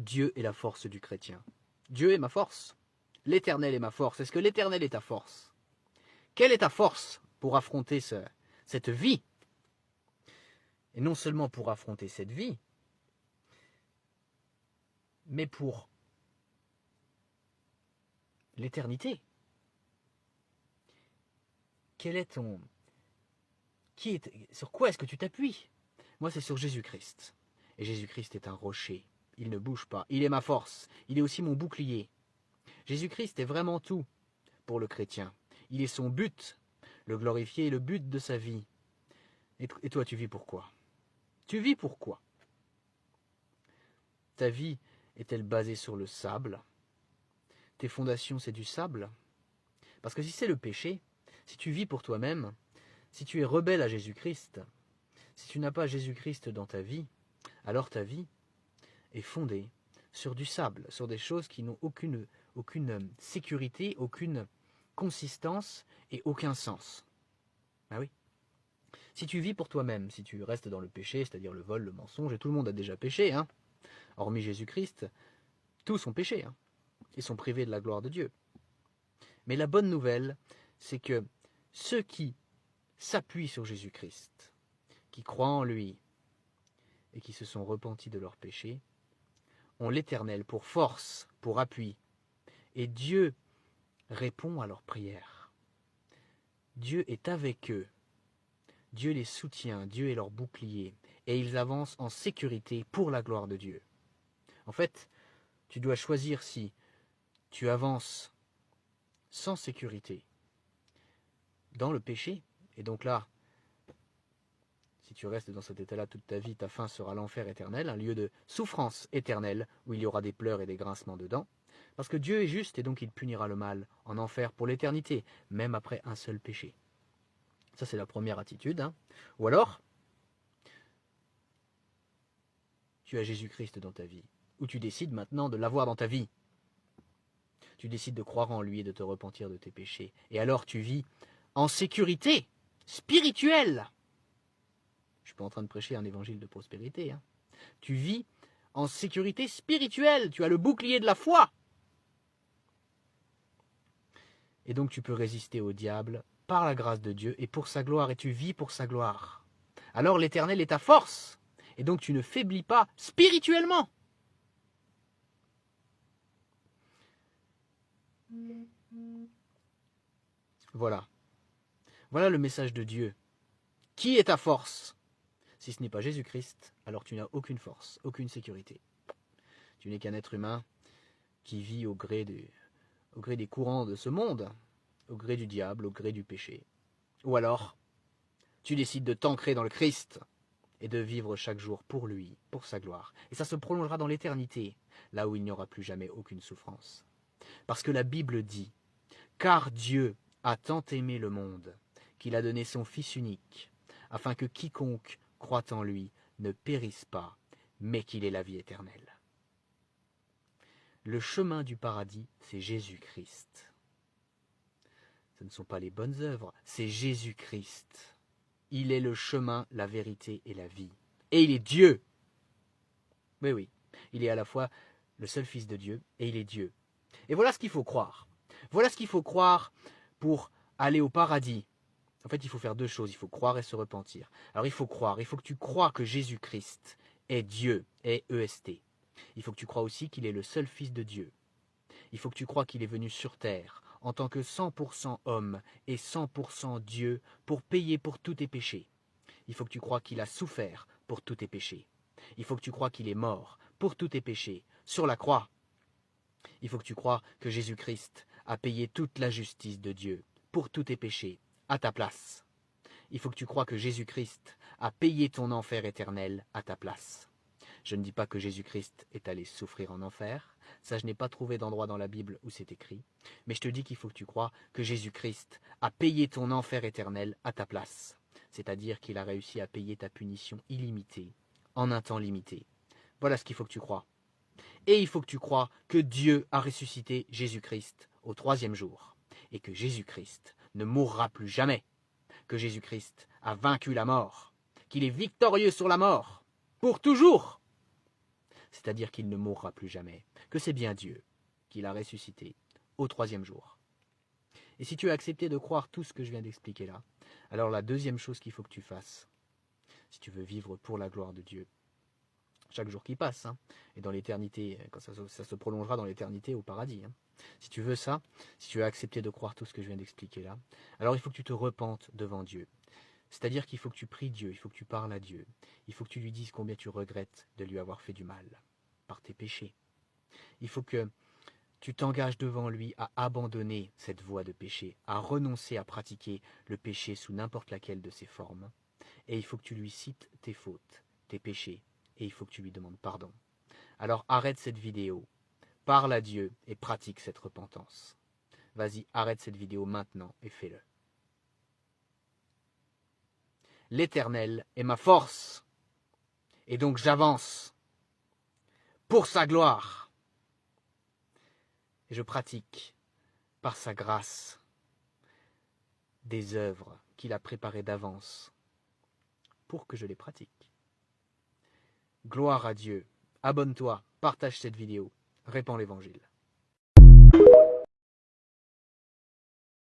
Dieu est la force du chrétien. Dieu est ma force. L'Éternel est ma force. Est-ce que l'Éternel est ta force? Quelle est ta force pour affronter cette vie? Et non seulement pour affronter cette vie, mais pour l'éternité. Quel est ton... Sur quoi est-ce que tu t'appuies? Moi, c'est sur Jésus-Christ. Et Jésus-Christ est un rocher. Il ne bouge pas. Il est ma force. Il est aussi mon bouclier. Jésus-Christ est vraiment tout pour le chrétien. Il est son but, le glorifier est le but de sa vie. Et toi, tu vis pour quoi? Tu vis pour quoi? Ta vie est-elle basée sur le sable? Tes fondations, c'est du sable? Parce que si c'est le péché, si tu vis pour toi-même, si tu es rebelle à Jésus-Christ, si tu n'as pas Jésus-Christ dans ta vie, alors ta vie est fondée sur du sable, sur des choses qui n'ont aucune sécurité, aucune consistance et aucun sens. Ah oui. Si tu vis pour toi-même, si tu restes dans le péché, c'est-à-dire le vol, le mensonge, et tout le monde a déjà péché, hein, hormis Jésus-Christ, tous ont péché, hein, et sont privés de la gloire de Dieu. Mais la bonne nouvelle, c'est que ceux qui s'appuient sur Jésus-Christ, qui croient en lui, et qui se sont repentis de leurs péchés, ont l'Éternel pour force, pour appui. Et Dieu répond à leurs prières. Dieu est avec eux. Dieu les soutient, Dieu est leur bouclier. Et ils avancent en sécurité pour la gloire de Dieu. En fait, tu dois choisir si tu avances sans sécurité dans le péché. Et donc là, si tu restes dans cet état-là toute ta vie, ta fin sera l'enfer éternel, un lieu de souffrance éternelle, où il y aura des pleurs et des grincements de dents. Parce que Dieu est juste et donc il punira le mal en enfer pour l'éternité, même après un seul péché. Ça, c'est la première attitude. Hein. Ou alors, tu as Jésus-Christ dans ta vie, ou tu décides maintenant de l'avoir dans ta vie. Tu décides de croire en lui et de te repentir de tes péchés. Et alors tu vis en sécurité spirituelle. Je ne suis pas en train de prêcher un évangile de prospérité. Hein. Tu vis en sécurité spirituelle. Tu as le bouclier de la foi. Et donc tu peux résister au diable par la grâce de Dieu et pour sa gloire. Et tu vis pour sa gloire. Alors l'Éternel est ta force. Et donc tu ne faiblis pas spirituellement. Voilà. Voilà le message de Dieu. Qui est ta force? Si ce n'est pas Jésus-Christ, alors tu n'as aucune force, aucune sécurité. Tu n'es qu'un être humain qui vit au gré des courants de ce monde, au gré du diable, au gré du péché. Ou alors, tu décides de t'ancrer dans le Christ et de vivre chaque jour pour lui, pour sa gloire. Et ça se prolongera dans l'éternité, là où il n'y aura plus jamais aucune souffrance. Parce que la Bible dit « Car Dieu a tant aimé le monde qu'il a donné son Fils unique, afin que quiconque croit en lui ne périsse pas, mais qu'il ait la vie éternelle. » Le chemin du paradis, c'est Jésus-Christ. Ce ne sont pas les bonnes œuvres, c'est Jésus-Christ. Il est le chemin, la vérité et la vie. Et il est Dieu. Oui, oui. Il est à la fois le seul Fils de Dieu et il est Dieu. Et voilà ce qu'il faut croire. Voilà ce qu'il faut croire pour aller au paradis. En fait, il faut faire deux choses. Il faut croire et se repentir. Alors, il faut croire. Il faut que tu crois que Jésus-Christ est Dieu, est EST. Il faut que tu crois aussi qu'il est le seul Fils de Dieu. Il faut que tu crois qu'il est venu sur terre en tant que 100% homme et 100% Dieu pour payer pour tous tes péchés. Il faut que tu crois qu'il a souffert pour tous tes péchés. Il faut que tu crois qu'il est mort pour tous tes péchés sur la croix. Il faut que tu crois que Jésus-Christ a payé toute la justice de Dieu pour tous tes péchés à ta place. Il faut que tu crois que Jésus-Christ a payé ton enfer éternel à ta place. Je ne dis pas que Jésus-Christ est allé souffrir en enfer, ça je n'ai pas trouvé d'endroit dans la Bible où c'est écrit, mais je te dis qu'il faut que tu crois que Jésus-Christ a payé ton enfer éternel à ta place, c'est-à-dire qu'il a réussi à payer ta punition illimitée, en un temps limité. Voilà ce qu'il faut que tu crois. Et il faut que tu crois que Dieu a ressuscité Jésus-Christ au 3e jour, et que Jésus-Christ ne mourra plus jamais, que Jésus-Christ a vaincu la mort, qu'il est victorieux sur la mort, pour toujours. c'est-à-dire qu'il ne mourra plus jamais, que c'est bien Dieu qui l'a ressuscité au 3e jour. Et si tu as accepté de croire tout ce que je viens d'expliquer là, alors la deuxième chose qu'il faut que tu fasses, si tu veux vivre pour la gloire de Dieu, chaque jour qui passe, hein, et dans l'éternité, quand ça se prolongera dans l'éternité au paradis, hein. Si tu veux ça, si tu as accepté de croire tout ce que je viens d'expliquer là, alors il faut que tu te repentes devant Dieu. C'est-à-dire qu'il faut que tu pries Dieu, il faut que tu parles à Dieu, il faut que tu lui dises combien tu regrettes de lui avoir fait du mal par tes péchés. Il faut que tu t'engages devant lui à abandonner cette voie de péché, à renoncer à pratiquer le péché sous n'importe laquelle de ses formes. Et il faut que tu lui cites tes fautes, tes péchés, et il faut que tu lui demandes pardon. Alors arrête cette vidéo, parle à Dieu et pratique cette repentance. Vas-y, arrête cette vidéo maintenant et fais-le. L'Éternel est ma force, et donc j'avance pour sa gloire. Et je pratique, par sa grâce, des œuvres qu'il a préparées d'avance pour que je les pratique. Gloire à Dieu. Abonne-toi, partage cette vidéo, répands l'Évangile.